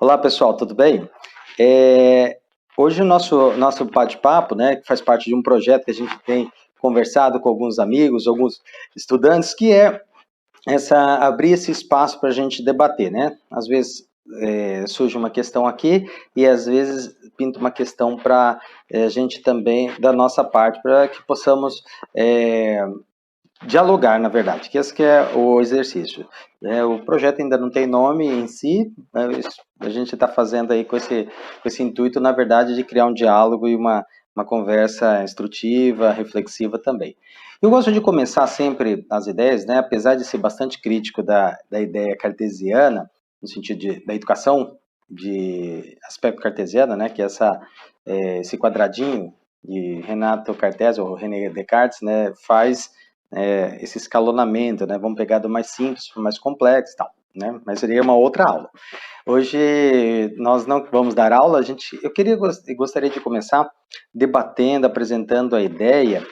Olá pessoal, tudo bem? Hoje o nosso bate-papo, né, que faz parte de um projeto que a gente tem conversado com alguns amigos, alguns estudantes, que é abrir esse espaço para a gente debater, né? Às vezes surge uma questão aqui e às vezes pinta uma questão para a gente também, da nossa parte, para que possamos dialogar, na verdade, que esse que é o exercício. O projeto ainda não tem nome em si, mas a gente está fazendo aí com esse intuito, na verdade, de criar um diálogo e uma conversa instrutiva, reflexiva também. Eu gosto de começar sempre as ideias, né, apesar de ser bastante crítico da ideia cartesiana, no sentido da educação de aspecto cartesiano, né, que é esse quadradinho de Renato Cartesio, ou René Descartes, né, faz esse escalonamento, né? Vamos pegar do mais simples para o mais complexo e tal, né? Mas seria uma outra aula. Hoje nós não vamos dar aula, gostaria de começar debatendo, apresentando a ideia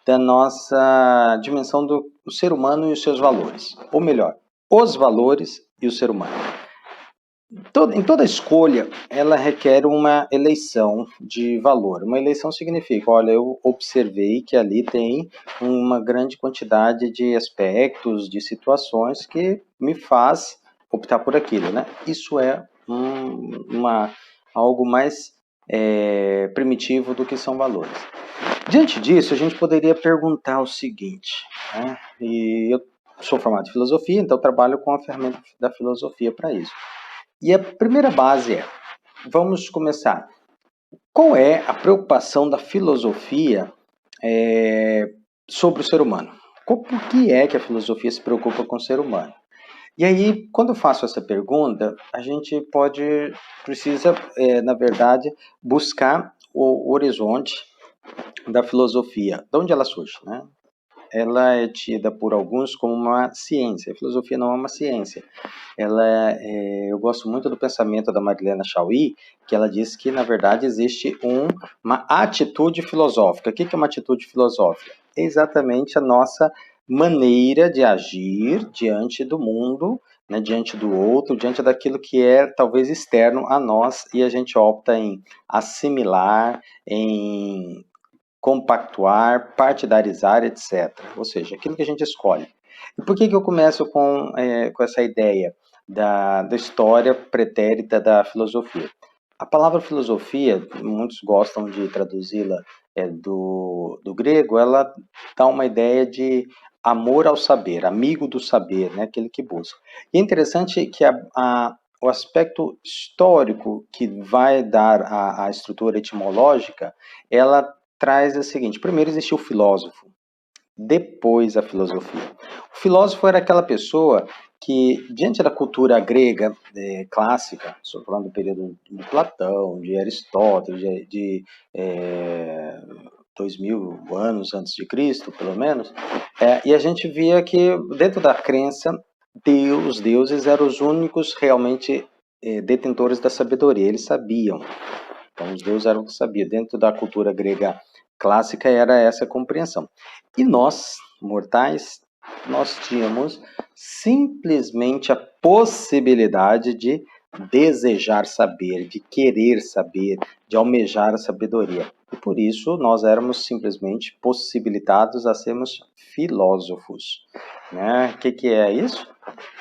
da nossa dimensão do ser humano e os seus valores, ou melhor, os valores e o ser humano. Em toda escolha, ela requer uma eleição de valor. Uma eleição significa, olha, eu observei que ali tem uma grande quantidade de aspectos, de situações que me faz optar por aquilo, né? Isso é algo mais primitivo do que são valores. Diante disso, a gente poderia perguntar o seguinte, né? E eu sou formado em filosofia, então trabalho com a ferramenta da filosofia para isso. E a primeira base vamos começar. Qual é a preocupação da filosofia sobre o ser humano? Por que é que a filosofia se preocupa com o ser humano? E aí, quando eu faço essa pergunta, a gente precisa, na verdade, buscar o horizonte da filosofia, de onde ela surge, né? Ela é tida por alguns como uma ciência. A filosofia não é uma ciência. Eu gosto muito do pensamento da Marilena Chauí, que ela diz que, na verdade, existe uma atitude filosófica. O que é uma atitude filosófica? É exatamente a nossa maneira de agir diante do mundo, né, diante do outro, diante daquilo que é talvez externo a nós, e a gente opta em assimilar, em compactuar, partidarizar, etc. Ou seja, aquilo que a gente escolhe. E por que eu começo com essa ideia da história pretérita da filosofia? A palavra filosofia, muitos gostam de traduzi-la do grego, ela dá uma ideia de amor ao saber, amigo do saber, né, aquele que busca. E é interessante que o aspecto histórico que vai dar a estrutura etimológica, ela traz o seguinte: primeiro existiu o filósofo, depois a filosofia. O filósofo era aquela pessoa que, diante da cultura grega clássica, estou falando do período de Platão, de Aristóteles, de 2000 anos antes de Cristo, pelo menos, e a gente via que, dentro da crença, os deuses eram os únicos realmente detentores da sabedoria, eles sabiam. Então, os deuses eram o que sabiam. Dentro da cultura grega clássica era essa compreensão. E nós, mortais, nós tínhamos simplesmente a possibilidade de desejar saber, de querer saber, de almejar a sabedoria. E por isso nós éramos simplesmente possibilitados a sermos filósofos. Né? O que é isso?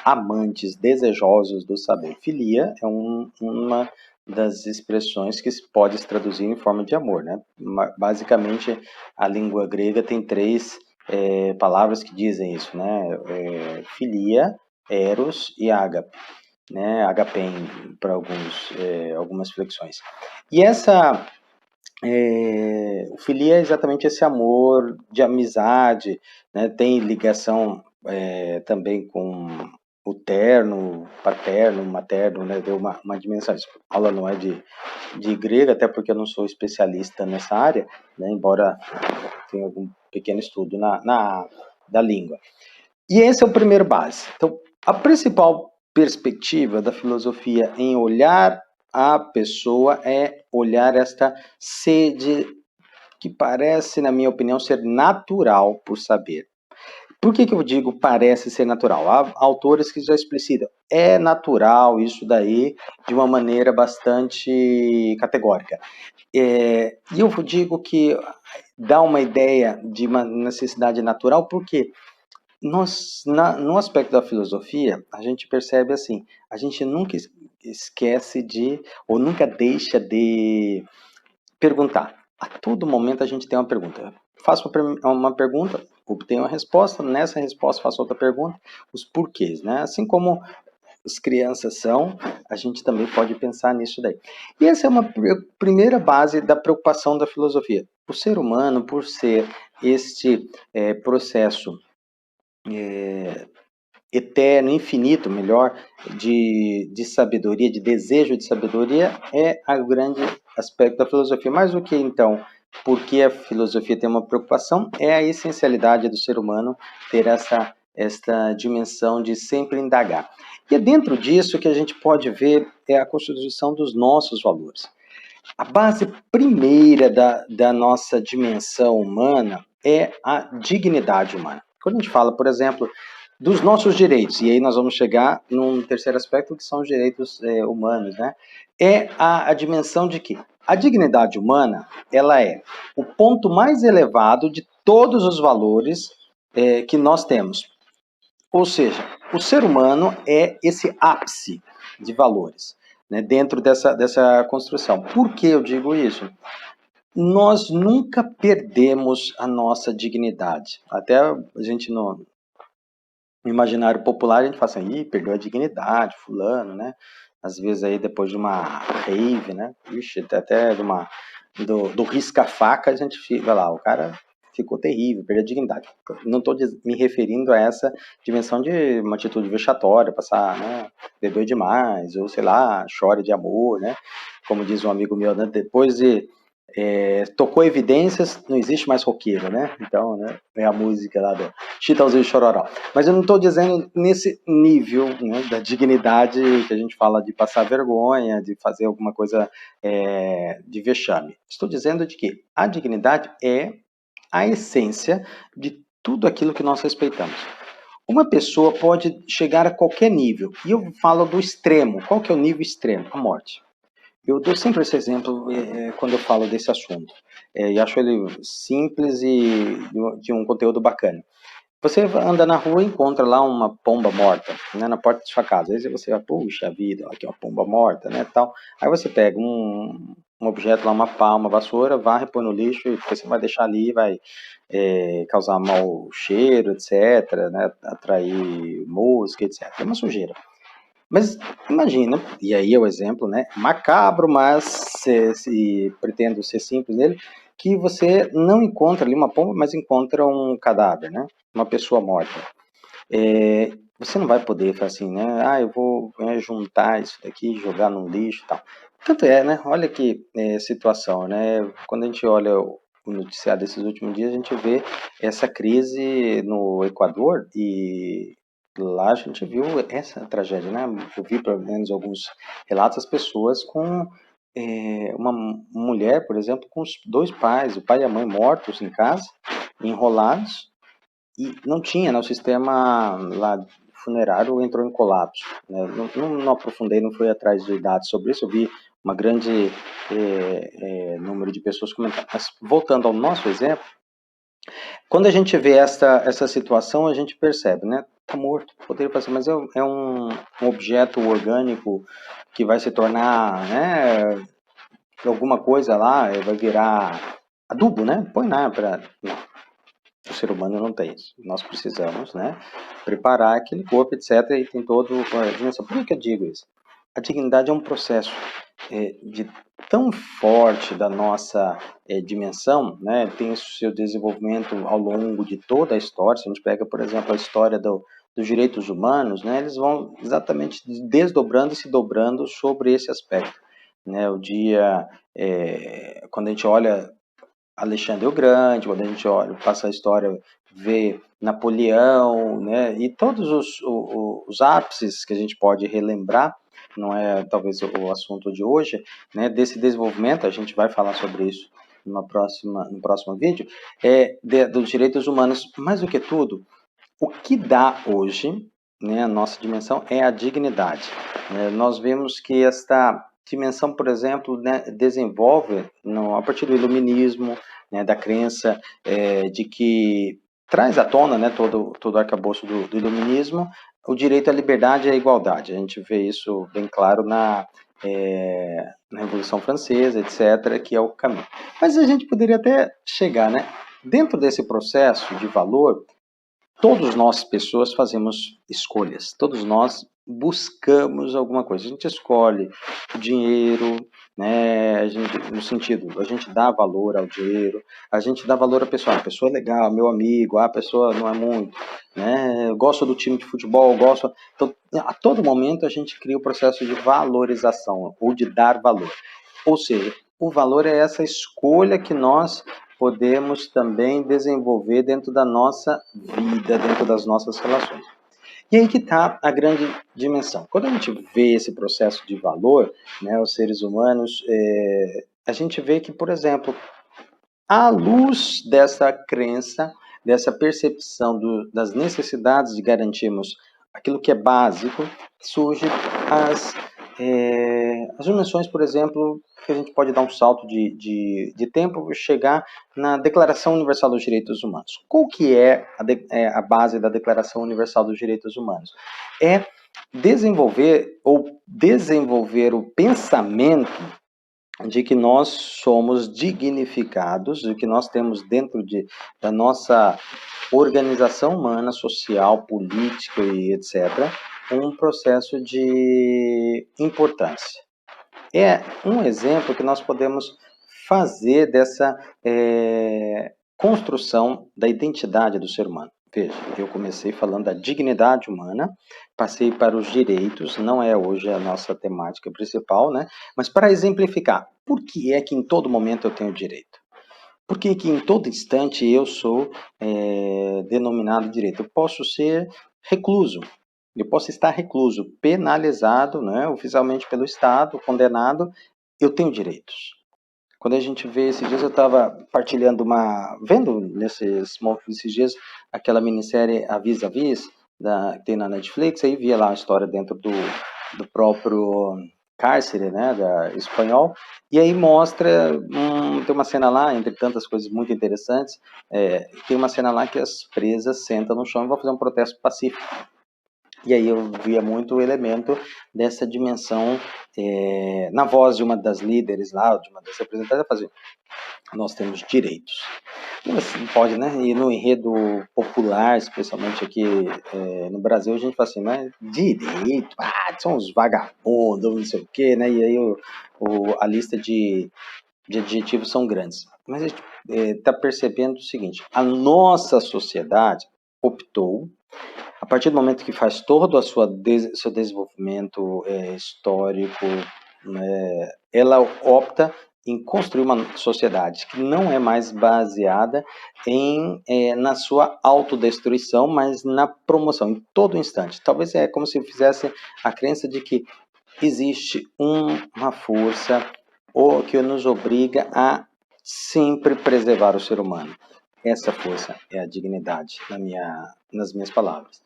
Amantes, desejosos do saber. Filia é uma das expressões que pode se traduzir em forma de amor, né? Basicamente, a língua grega tem três palavras que dizem isso, né? Filia, eros e ágape, né? Agapen para algumas flexões. E filia é exatamente esse amor de amizade, né? Tem ligação também com o terno, paterno, materno, né? Deu uma dimensão. A aula não é de grego, até porque eu não sou especialista nessa área, né? Embora tenha algum pequeno estudo da língua. E esse é o primeiro base. Então, a principal perspectiva da filosofia em olhar a pessoa é olhar esta sede que parece, na minha opinião, ser natural por saber. Por que eu digo parece ser natural? Há autores que já explicitam. É natural isso daí de uma maneira bastante categórica. E eu digo que dá uma ideia de uma necessidade natural, porque no aspecto da filosofia, a gente percebe assim, a gente nunca esquece ou nunca deixa de perguntar. A todo momento a gente tem uma pergunta. Faço uma pergunta, obtenho uma resposta, nessa resposta faço outra pergunta, os porquês, né? Assim como as crianças são, a gente também pode pensar nisso daí. E essa é uma primeira base da preocupação da filosofia. O ser humano, por ser este processo eterno, infinito, melhor, de sabedoria, de desejo de sabedoria, é o grande aspecto da filosofia. Mais do que, então, porque a filosofia tem uma preocupação, é a essencialidade do ser humano ter esta dimensão de sempre indagar. E é dentro disso que a gente pode ver a constituição dos nossos valores. A base primeira da nossa dimensão humana é a dignidade humana. Quando a gente fala, por exemplo, dos nossos direitos, e aí nós vamos chegar num terceiro aspecto, que são os direitos humanos, né? É a dimensão de que a dignidade humana, ela é o ponto mais elevado de todos os valores que nós temos. Ou seja, o ser humano é esse ápice de valores, né, dentro dessa construção. Por que eu digo isso? Nós nunca perdemos a nossa dignidade. Até a gente no imaginário popular, a gente fala assim, ih, perdeu a dignidade, fulano, né? Às vezes aí depois de uma rave, né? Ixi, até do risca-faca, a gente fica lá, o cara ficou terrível, perdeu a dignidade. Não estou me referindo a essa dimensão de uma atitude vexatória, passar, né, bebeu demais, ou sei lá, chore de amor, né? Como diz um amigo meu, né, depois de tocou evidências, não existe mais roqueiro, né? Então, né, é a música lá do Chitãozinho e Chororó. Mas eu não estou dizendo nesse nível, né, da dignidade que a gente fala de passar vergonha, de fazer alguma coisa de vexame. Estou dizendo de que a dignidade é a essência de tudo aquilo que nós respeitamos. Uma pessoa pode chegar a qualquer nível, e eu falo do extremo. Qual que é o nível extremo? A morte. Eu dou sempre esse exemplo quando eu falo desse assunto. E acho ele simples e de um conteúdo bacana. Você anda na rua e encontra lá uma pomba morta, né, na porta de sua casa. Aí você vai, puxa vida, aqui é uma pomba morta, né, tal. Aí você pega um objeto lá, uma pá, uma vassoura, varre, põe no lixo e você vai deixar ali, vai causar mau cheiro, etc., né, atrair mosca, etc. É uma sujeira. Mas imagina, e aí é o exemplo, né, macabro, mas se pretendo ser simples nele, que você não encontra ali uma pomba, mas encontra um cadáver, né, uma pessoa morta. Você não vai poder falar assim, né, eu vou juntar isso daqui, jogar no lixo e tal. Tanto é, né, olha que situação, né, quando a gente olha o noticiário desses últimos dias, a gente vê essa crise no Equador e lá a gente viu essa tragédia, né? Eu vi pelo menos alguns relatos das pessoas com uma mulher, por exemplo, com os dois pais, o pai e a mãe mortos em casa, enrolados, e não tinha, né, o sistema lá funerário entrou em colapso. Né? Não aprofundei, não fui atrás de dados sobre isso, eu vi uma grande número de pessoas comentando. Mas voltando ao nosso exemplo, quando a gente vê essa situação, a gente percebe, né? Tá morto, poderia passar, mas é um objeto orgânico que vai se tornar, né, alguma coisa lá, vai virar adubo, né? Põe lá para... Não, o ser humano não tem isso. Nós precisamos, né, preparar aquele corpo, etc. E tem todo a dimensão. Por que eu digo isso? A dignidade é um processo de tão forte da nossa dimensão, né, tem o seu desenvolvimento ao longo de toda a história. Se a gente pega, por exemplo, a história dos direitos humanos, né, eles vão exatamente desdobrando e se dobrando sobre esse aspecto. Né, quando a gente olha Alexandre o Grande, quando a gente olha, passa a história, vê Napoleão, né, e todos os ápices que a gente pode relembrar, não é talvez o assunto de hoje, né, desse desenvolvimento, a gente vai falar sobre isso no próximo vídeo, dos direitos humanos. Mais do que tudo, O que dá hoje, né, a nossa dimensão é a dignidade. Nós vemos que esta dimensão, por exemplo, né, desenvolve a partir do iluminismo, né, da crença de que traz à tona, né, todo o arcabouço do iluminismo, o direito à liberdade e à igualdade. A gente vê isso bem claro na Revolução Francesa, etc., que é o caminho. Mas a gente poderia até chegar, né, dentro desse processo de valor. Todos nós, pessoas, fazemos escolhas. Todos nós buscamos alguma coisa. A gente escolhe o dinheiro, né? No sentido, a gente dá valor ao dinheiro, a gente dá valor à pessoa. A pessoa é legal, meu amigo, a pessoa não é muito, né? Eu gosto do time de futebol, gosto. Então, a todo momento a gente cria o processo de valorização ou de dar valor. Ou seja, o valor é essa escolha que nós podemos também desenvolver dentro da nossa vida, dentro das nossas relações. E aí que está a grande dimensão. Quando a gente vê esse processo de valor, né, os seres humanos, a gente vê que, por exemplo, à luz dessa crença, dessa percepção das necessidades de garantirmos aquilo que é básico, surgem as dimensões, por exemplo, que a gente pode dar um salto de tempo e chegar na Declaração Universal dos Direitos Humanos. Qual que é a base da Declaração Universal dos Direitos Humanos? É desenvolver o pensamento de que nós somos dignificados, de que nós temos dentro da nossa organização humana, social, política e etc., um processo de importância. É um exemplo que nós podemos fazer dessa construção da identidade do ser humano. Veja, eu comecei falando da dignidade humana, passei para os direitos, não é hoje a nossa temática principal, né? Mas para exemplificar, por que é que em todo momento eu tenho direito? Por que que em todo instante eu sou denominado direito? Eu posso ser recluso, eu posso estar recluso, penalizado, né, oficialmente pelo Estado, condenado, eu tenho direitos. Quando a gente vê, esses dias eu estava partilhando vendo nesses dias aquela minissérie A Vis-a-Vis, que tem na Netflix, aí via lá a história dentro do próprio cárcere, né, espanhol, e aí mostra, tem uma cena lá, entre tantas coisas muito interessantes, tem uma cena lá que as presas sentam no chão e vão fazer um protesto pacífico. E aí eu via muito o elemento dessa dimensão na voz de uma das líderes lá, de uma das representantes, fazer: nós temos direitos. E você não pode, né? E no enredo popular, especialmente aqui no Brasil, a gente fala assim, mas direito, são uns vagabundos, não sei o quê, né? E aí a lista de adjetivos são grandes. Mas a gente está percebendo o seguinte: a nossa sociedade optou, a partir do momento que faz todo o seu desenvolvimento histórico, né, ela opta em construir uma sociedade que não é mais baseada na sua autodestruição, mas na promoção, em todo instante. Talvez é como se fizesse a crença de que existe uma força que nos obriga a sempre preservar o ser humano. Essa força é a dignidade, nas minhas palavras.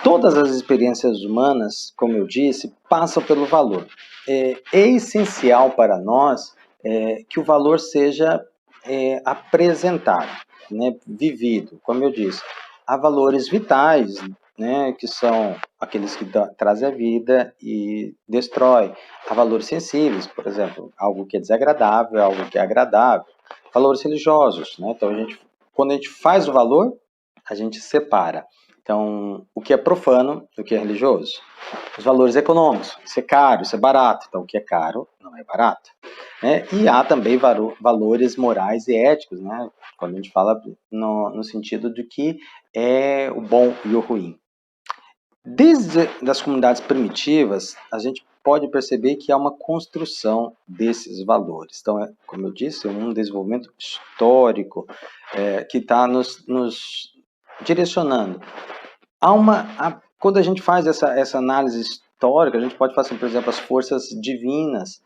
Todas as experiências humanas, como eu disse, passam pelo valor. É essencial para nós que o valor seja apresentado, né, vivido. Como eu disse, há valores vitais, né, que são aqueles que trazem a vida e destrói. Há valores sensíveis, por exemplo, algo que é desagradável, algo que é agradável. Valores religiosos, né? Então quando a gente faz o valor, a gente separa. Então, o que é profano do que é religioso. Os valores econômicos, isso é caro, isso é barato. Então, o que é caro não é barato. Né? E há também valores morais e éticos, né? Quando a gente fala no sentido de que é o bom e o ruim. Desde as comunidades primitivas, a gente pode perceber que há uma construção desses valores. Então, como eu disse, um desenvolvimento histórico que está nos direcionando. Quando a gente faz essa análise histórica, a gente pode fazer, por exemplo, as forças divinas,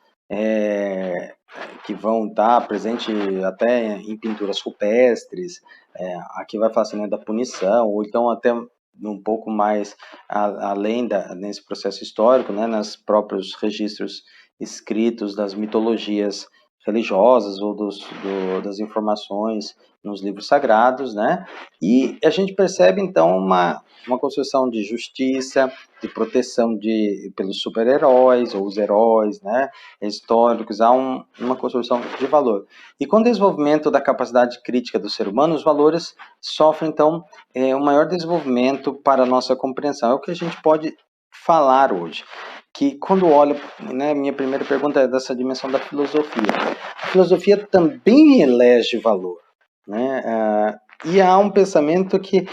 que vão estar presentes até em pinturas rupestres. Aqui vai falar assim, né, da punição, ou então até um pouco mais além nesse processo histórico, né, nos próprios registros escritos das mitologias religiosas ou das informações nos livros sagrados, né? E a gente percebe então uma construção de justiça, de proteção pelos super-heróis ou os heróis, né? Históricos, há uma construção de valor. E com o desenvolvimento da capacidade crítica do ser humano, os valores sofrem então um maior desenvolvimento para a nossa compreensão. É o que a gente pode falar hoje. Que quando olho, né, minha primeira pergunta é dessa dimensão da filosofia. A filosofia também elege valor, né? E há um pensamento que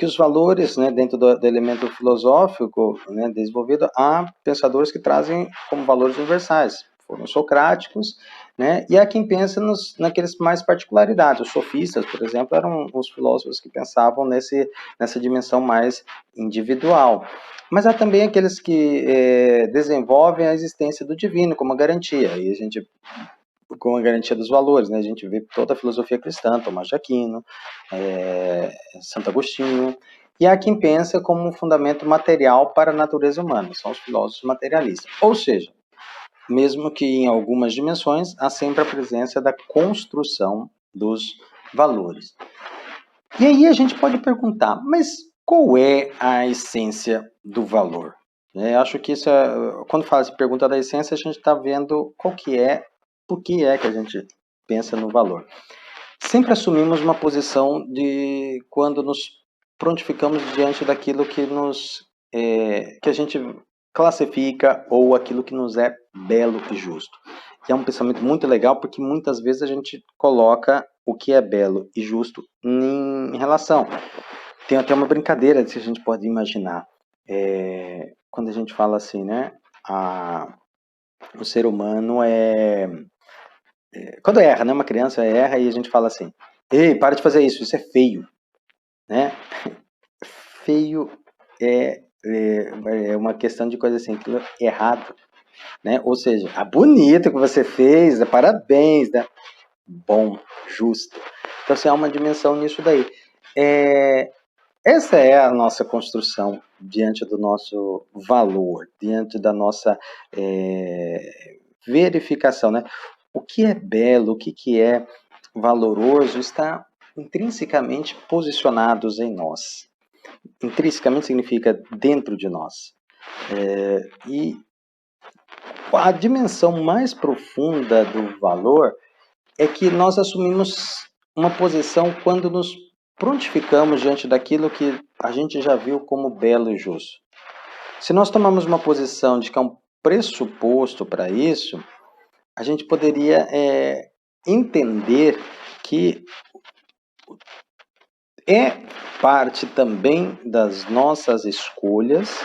os valores, né, dentro do elemento filosófico, né, desenvolvido, há pensadores que trazem como valores universais. Foram socráticos, né? E há quem pensa naqueles mais particularidades. Os sofistas, por exemplo, eram os filósofos que pensavam nessa dimensão mais individual. Mas há também aqueles que desenvolvem a existência do divino como garantia. E a gente, com a garantia dos valores, né? A gente vê toda a filosofia cristã, Tomás de Aquino, Santo Agostinho. E há quem pensa como um fundamento material para a natureza humana. São os filósofos materialistas. Ou seja, mesmo que em algumas dimensões, há sempre a presença da construção dos valores. E aí a gente pode perguntar, mas qual é a essência do valor? Acho que isso quando fala de pergunta da essência, a gente está vendo qual que é, por que é que a gente pensa no valor. Sempre assumimos uma posição de quando nos prontificamos diante daquilo que a gente classifica ou aquilo que nos é belo e justo. E é um pensamento muito legal porque muitas vezes a gente coloca o que é belo e justo em relação. Tem até uma brincadeira que a gente pode imaginar. Quando a gente fala assim, né? O ser humano quando erra, né? Uma criança erra e a gente fala assim: ei, para de fazer isso é feio, né? Feio é uma questão de coisa assim, aquilo é errado, né? Ou seja, bonito que você fez, parabéns, né? Bom, justo. Então, assim, há uma dimensão nisso daí. Essa é a nossa construção diante do nosso valor, diante da nossa verificação, né? O que é belo, o que é valoroso está intrinsecamente posicionados em nós. Intrinsecamente significa dentro de nós. E a dimensão mais profunda do valor é que nós assumimos uma posição quando nos prontificamos diante daquilo que a gente já viu como belo e justo. Se nós tomamos uma posição de que é um pressuposto para isso, a gente poderia entender que é parte também das nossas escolhas,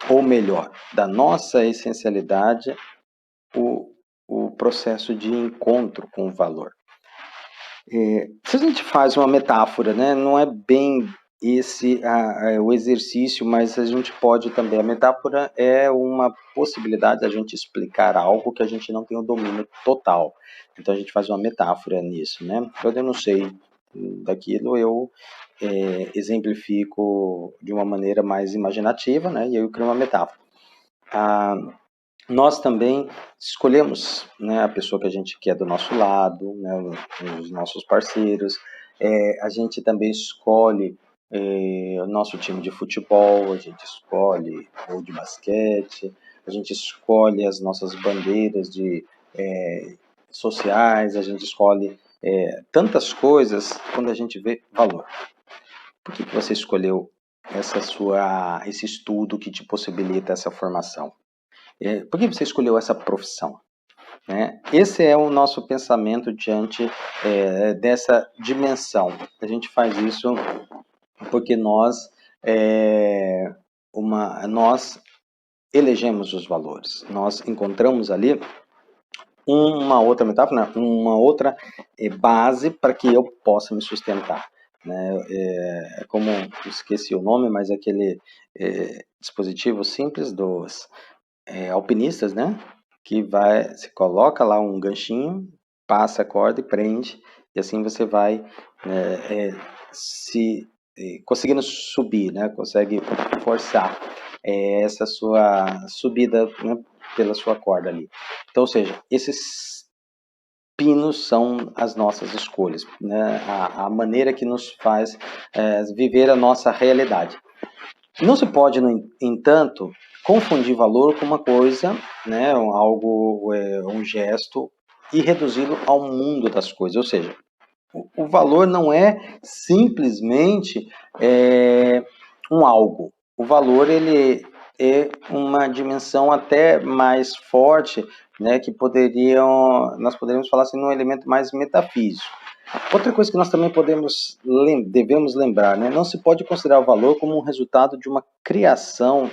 ou melhor, da nossa essencialidade, o processo de encontro com o valor. Se a gente faz uma metáfora, né, não é bem esse o exercício, mas a gente pode também, a metáfora é uma possibilidade da gente explicar algo que a gente não tem o domínio total. Então a gente faz uma metáfora nisso, né? Quando eu não sei daquilo, eu exemplifico de uma maneira mais imaginativa, né? E eu crio uma metáfora. Nós também escolhemos, né, a pessoa que a gente quer do nosso lado, né, os nossos parceiros. A gente também escolhe o nosso time de futebol, a gente escolhe ou de basquete, a gente escolhe as nossas bandeiras sociais, a gente escolhe tantas coisas quando a gente vê valor. Por que você escolheu esse estudo que te possibilita essa formação? Por que você escolheu essa profissão? Esse é o nosso pensamento diante dessa dimensão. A gente faz isso porque nós elegemos os valores. Nós encontramos ali uma outra metáfora, uma outra base para que eu possa me sustentar. Como, esqueci o nome, mas aquele dispositivo simples dos alpinistas, né? que vai, você coloca lá um ganchinho, passa a corda e prende, e assim você vai conseguindo subir, né? Consegue forçar essa sua subida, né, pela sua corda ali. Então, ou seja, esses pinos são as nossas escolhas, né? A maneira que nos faz viver a nossa realidade. Não se pode, no entanto, confundir valor com uma coisa, né, algo, um gesto, e reduzi-lo ao mundo das coisas. Ou seja, o valor não é simplesmente um algo. O valor ele é uma dimensão até mais forte, né, que nós poderíamos falar assim, num elemento mais metafísico. Outra coisa que nós também devemos lembrar, né? Não se pode considerar o valor como um resultado de uma criação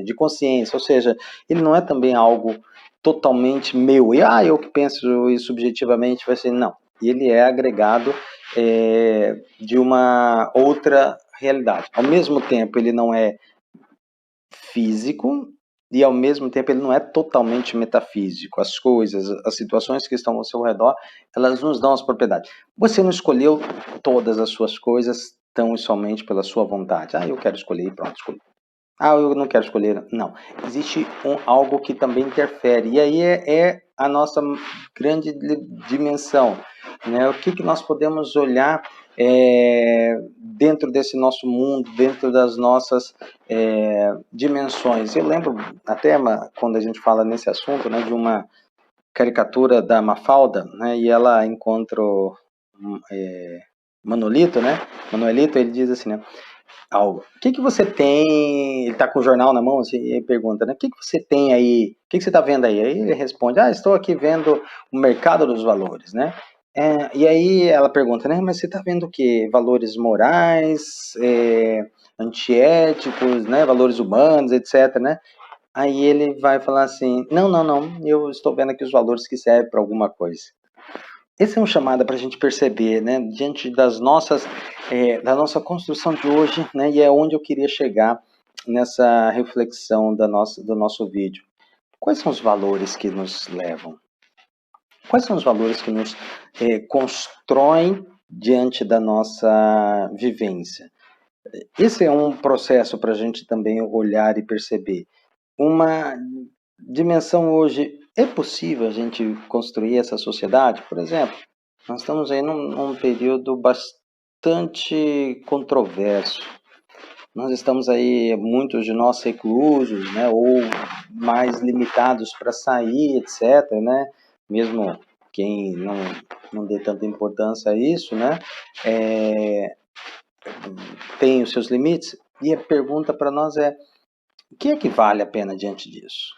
de consciência, ou seja, ele não é também algo totalmente meu, e eu que penso isso subjetivamente, vai ser, não. Ele é agregado de uma outra realidade. Ao mesmo tempo, ele não é físico, e ao mesmo tempo ele não é totalmente metafísico. As coisas, as situações que estão ao seu redor, elas nos dão as propriedades. Você não escolheu todas as suas coisas tão e somente pela sua vontade. Eu quero escolher e pronto, escolhi. Eu não quero escolher. Não. Existe algo que também interfere. E aí é a nossa grande dimensão. Né? O que nós podemos olhar dentro desse nosso mundo, dentro das nossas dimensões. Eu lembro até quando a gente fala nesse assunto, né, de uma caricatura da Mafalda, né, e ela encontra o Manuelito, né? Manuelito, ele diz assim, né? Algo. O que você tem? Ele está com o jornal na mão, assim, e ele pergunta, né? O que você tem aí? O que você está vendo aí? Aí ele responde, estou aqui vendo o mercado dos valores, né? E aí ela pergunta, né? Mas você está vendo o quê? Valores morais, antiéticos, né? Valores humanos, etc, né? Aí ele vai falar assim, não, eu estou vendo aqui os valores que servem para alguma coisa. Esse é um chamado para a gente perceber, né, diante da nossa construção de hoje, né, e é onde eu queria chegar nessa reflexão do nosso vídeo. Quais são os valores que nos levam? Quais são os valores que nos constroem diante da nossa vivência? Esse é um processo para a gente também olhar e perceber. Uma dimensão hoje, é possível a gente construir essa sociedade? Por exemplo, nós estamos aí num período bastante controverso. Nós estamos aí, muitos de nós reclusos, né, ou mais limitados para sair, etc, né? Mesmo quem não dê tanta importância a isso, né? Tem os seus limites. E a pergunta para nós é, o que é que vale a pena diante disso?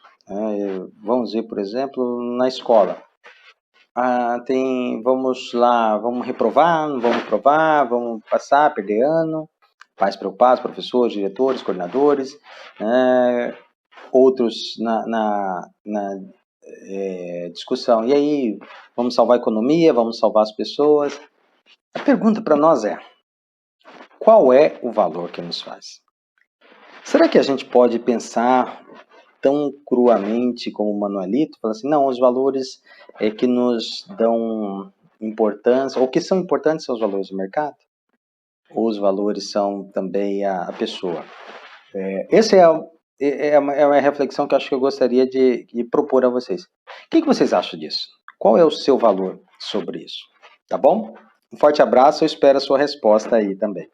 Vamos ver, por exemplo, na escola. Vamos lá, vamos reprovar, não vamos reprovar, vamos passar, perder ano. Pais preocupados, professores, diretores, coordenadores, outros na discussão. E aí, vamos salvar a economia, vamos salvar as pessoas? A pergunta para nós é, qual é o valor que nos faz? Será que a gente pode pensar tão cruamente como o Manuelito? Fala assim, não, os valores que nos dão importância, ou que são importantes são os valores do mercado? Ou os valores são também a pessoa? Essa é uma reflexão que eu acho que eu gostaria de propor a vocês. O que vocês acham disso? Qual é o seu valor sobre isso? Tá bom? Um forte abraço, eu espero a sua resposta aí também.